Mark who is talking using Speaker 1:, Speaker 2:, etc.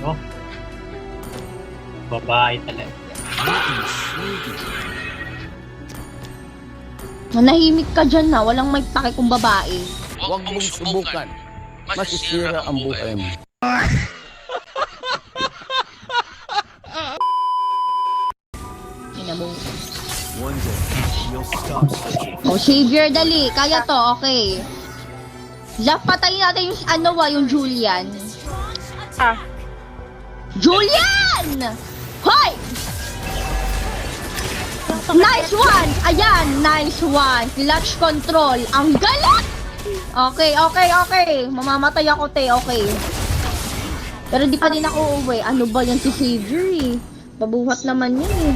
Speaker 1: No? Babae talaga.
Speaker 2: Manahimik ka dyan na, walang may pake kung babae.
Speaker 3: Huwag mong subukan. Masisira ang buhay mo.
Speaker 2: Ina mo.
Speaker 4: One day, you'll stop searching.
Speaker 2: Oh, Xavier, dali. Kaya to, okay. Jeff, patayin natin yung yung Julian.
Speaker 5: Ah.
Speaker 2: Julian! Hoy! Nice one! Ayan, nice one. Clutch control. Ang galing! Okay. Mamamatay ako, te. Okay. Pero di pa din ako uwi. Ano ba yan si Xavier eh? Pabuhat naman yun eh.